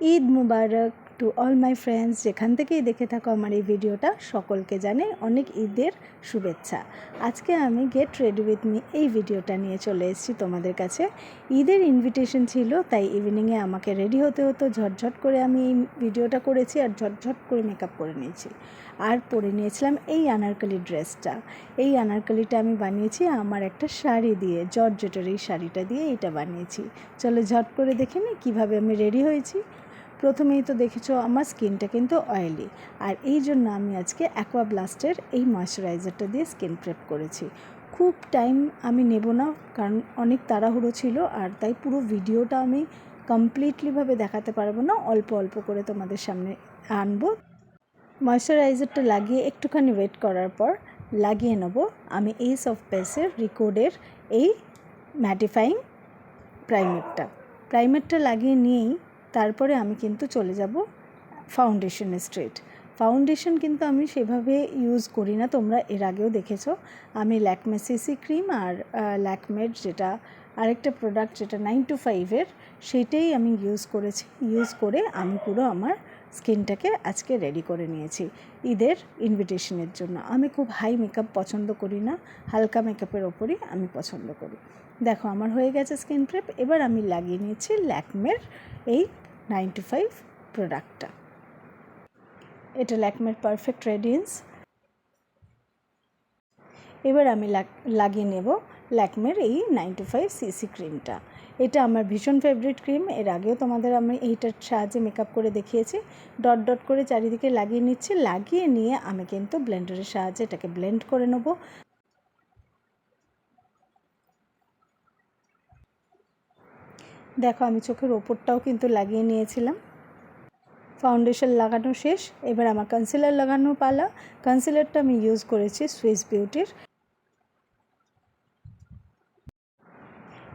Eid Mubarak to all my friends, যেখান থেকেই দেখে থাকো আমার এই ভিডিওটা, সকলকে জানাই অনেক ঈদের শুভেচ্ছা। আজকে আমি গেট রেডি উইথ মি এই ভিডিওটা নিয়ে চলে এসেছি তোমাদের কাছে। ঈদের ইনভিটেশন ছিল, তাই ইভিনিংয়ে আমাকে রেডি হতে হতো। ঝটঝট করে আমি এই ভিডিওটা করেছি আর ঝটঝট করে মেকআপ করে নিয়েছি। আর পরে নিয়েছিলাম এই আনারকলি ড্রেসটা। এই আনারকলিটা আমি বানিয়েছি আমার একটা শাড়ি দিয়ে, জর্জেটের এই শাড়িটা দিয়ে এটা বানিয়েছি। চলো ঝট করে দেখে নিই কীভাবে আমি রেডি হয়েছি। প্রথমেই তো দেখেছো আমার স্কিনটা কিন্তু অয়েলি, আর এই জন্য আমি আজকে অ্যাকোয়া ব্লাস্টের এই ময়শ্চারাইজারটা দিয়ে স্কিন প্রেপ করেছি। খুব টাইম আমি নেব না, কারণ অনেক তাড়াহুড়ো ছিল, আর তাই পুরো ভিডিওটা আমি কমপ্লিটলিভাবে দেখাতে পারবো না, অল্প অল্প করে তোমাদের সামনে আনবো। ময়শ্চারাইজারটা লাগিয়ে একটুখানি ওয়েট করার পর লাগিয়ে নেব আমি এই সফট পেসের রিকোডের এই ম্যাটিফাইং প্রাইমারটা লাগিয়ে নিয়েই তারপরে আমি কিন্তু চলে যাব ফাউন্ডেশন স্ট্রেট। ফাউন্ডেশন কিন্তু আমি সেভাবে ইউজ করি না, তোমরা এর আগেও দেখেছো। আমি ল্যাকমে সিসি ক্রিম আর ল্যাকমের যেটা আরেকটা প্রোডাক্ট যেটা 925-এর, সেটাই আমি ইউজ করে আমি পুরো আমার স্কিনটাকে আজকে রেডি করে নিয়েছি ঈদের ইনভিটেশনের জন্য। আমি খুব হাই মেকআপ পছন্দ করি না, হালকা মেকআপের ওপরই আমি পছন্দ করি। দেখো আমার হয়ে গেছে স্কিন প্রেপ। এবার আমি লাগিয়ে নিয়েছি ল্যাকমের এই 925 প্রোডাক্টটা। এটা ল্যাকমের পারফেক্ট রেডিয়েন্স। এবার আমি লাগিয়ে নেব ল্যাকমের এই 925 সিসি ক্রিমটা। এটা আমার ভীষণ ফেভারিট ক্রিম। এর আগেও তোমাদের আমি এইটার সাহায্যে মেকআপ করে দেখিয়েছি। ডট ডট করে চারিদিকে লাগিয়ে নিচ্ছি। লাগিয়ে নিয়ে আমি কিন্তু ব্লেন্ডারের সাহায্যে এটাকে ব্লেন্ড করে নেব। দেখো আমি চোখের ওপরটাও কিন্তু লাগিয়ে নিয়েছিলাম। ফাউন্ডেশন লাগানো শেষ, এবার আমার কনসিলার লাগানো পালা। কনসিলারটা আমি ইউজ করেছি সুইস বিউটির।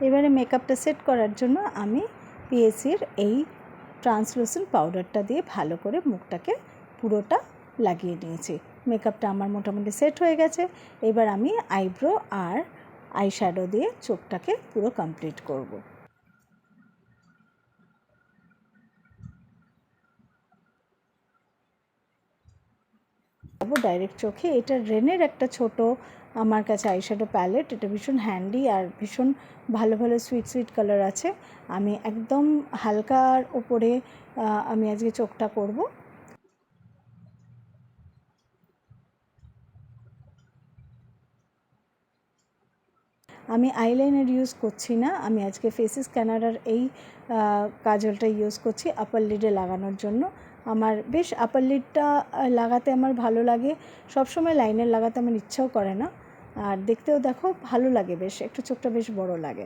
এবারে মেকআপটা সেট করার জন্য আমি পিএসির এই ট্রান্সলুসেন্ট পাউডারটা দিয়ে ভালো করে মুখটাকে পুরোটা লাগিয়ে নিয়েছি। মেকআপটা আমার মোটামুটি সেট হয়ে গেছে। এবার আমি আইব্রো আর আইশ্যাডো দিয়ে চোখটাকে পুরো কমপ্লিট করব। ডাইরেক্ট চোখে। এটা রেনের একটা ছোট আমার কাছে আইশ্যাডো প্যালেট। এটা ভীষণ হ্যান্ডি আর ভীষণ ভালো ভালো সুইট কালার আছে। আমি একদম হালকার ওপরে আমি আজকে চোখটা করব। আমি আইলাইনার ইউজ করছি না, আমি আজকে ফেসেস ক্যানাডার এই কাজলটা ইউজ করছি আপার লিডে লাগানোর জন্য। আমার বেশ আপার লিডটা লাগাতে আমার ভালো লাগে, সবসময় লাইনার লাগাতে আমার ইচ্ছাও করে না, আর দেখতেও দেখো ভালো লাগে, বেশ একটু চোখটা বেশ বড় লাগে।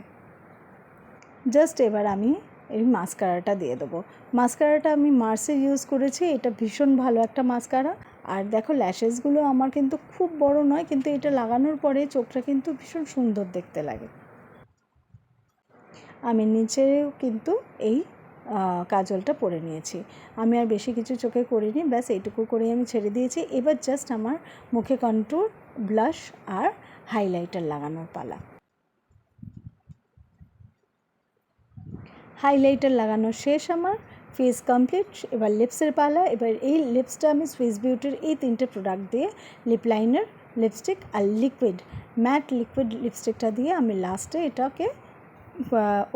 জাস্ট এবার আমি এই মাস্কারাটা দিয়ে দেবো। মাস্কারাটা আমি মার্সে ইউজ করেছি, এটা ভীষণ ভালো একটা মাস্কারা। আর দেখো ল্যাশেসগুলো আমার কিন্তু খুব বড় নয়, কিন্তু এটা লাগানোর পরে চোখটা কিন্তু ভীষণ সুন্দর দেখতে লাগে। আমি নিচেও কিন্তু এই কাজলটা পরে নিয়েছি। আমি আর বেশি কিছু চোখে করিনি, ব্যাস এইটুকু করেই আমি ছেড়ে দিয়েছি। এবার জাস্ট আমার মুখে কন্ট্যুর, ব্লাশ আর হাইলাইটার লাগানোর পালা। হাইলাইটার লাগানো শেষ, আমার ফেস কমপ্লিট। এবার লিপসের পালা। এবার এই লিপসটা আমি সুইস বিউটির এই তিনটে প্রোডাক্ট দিয়ে লিপ লাইনার, লিপস্টিক আর ম্যাট লিকুইড লিপস্টিকটা দিয়ে আমি লাস্টে এটাকে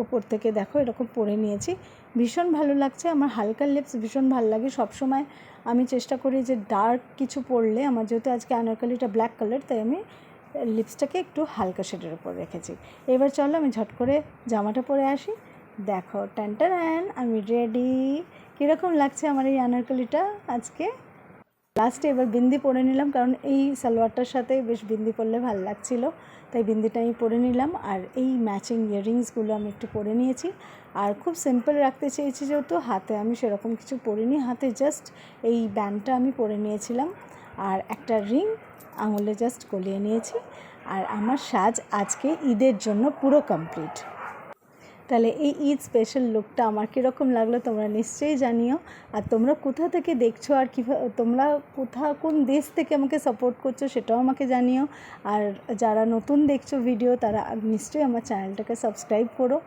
ওপর থেকে দেখো এরকম পরে নিয়েছি। ভীষণ ভালো লাগছে আমার। হালকা লিপস ভীষণ ভালো লাগে সবসময়। আমি চেষ্টা করি যে ডার্ক কিছু পরলে, আমার যেহেতু আজকে আনারকলিটা ব্ল্যাক কালার, তাই আমি লিপসটাকে একটু হালকা শেডের উপর রেখেছি। এবার চলো আমি ঝট করে জামাটা পরে আসি। দেখো টানটান, আমি রেডি। কীরকম লাগছে আমার এই আনারকলিটা আজকে? লাস্টে এবার বিন্দি পরে নিলাম, কারণ এই সালোয়ারটার সাথে বেশ বিন্দি পরলে ভালো লাগছিলো, তাই বিন্দিটা আমি পরে নিলাম। আর এই ম্যাচিং ইয়াররিংসগুলো আমি একটু পরে নিয়েছি। আর খুব সিম্পল রাখতে চেয়েছি, যেহেতু হাতে আমি সেরকম কিছু পরিনি, হাতে জাস্ট এই ব্যান্ডটা আমি পরে নিয়েছিলাম আর একটা রিং আঙুলে জাস্ট গলিয়ে নিয়েছি। আর আমার সাজ আজকে ঈদের জন্য পুরো কমপ্লিট। তাহলে এই ঈদ স্পেশাল লুকটা আমার কীরকম লাগলো তোমরা নিশ্চয়ই জানিও। আর তোমরা কোথা থেকে দেখছো আর কীভাবে তোমরা কোন দেশ থেকে আমাকে সাপোর্ট করছো সেটাও আমাকে জানিও। আর যারা নতুন দেখছো ভিডিও, তারা নিশ্চয়ই আমার চ্যানেলটাকে সাবস্ক্রাইব করো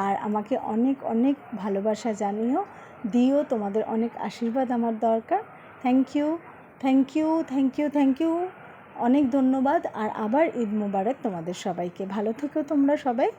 আর আমাকে অনেক অনেক ভালোবাসা জানিও। দিও, তোমাদের অনেক আশীর্বাদ আমার দরকার। Thank you, thank you, thank you, thank you, অনেক ধন্যবাদ। আর আবার ঈদ মোবারক তোমাদের সবাইকে। ভালো থেকো তোমরা সবাই।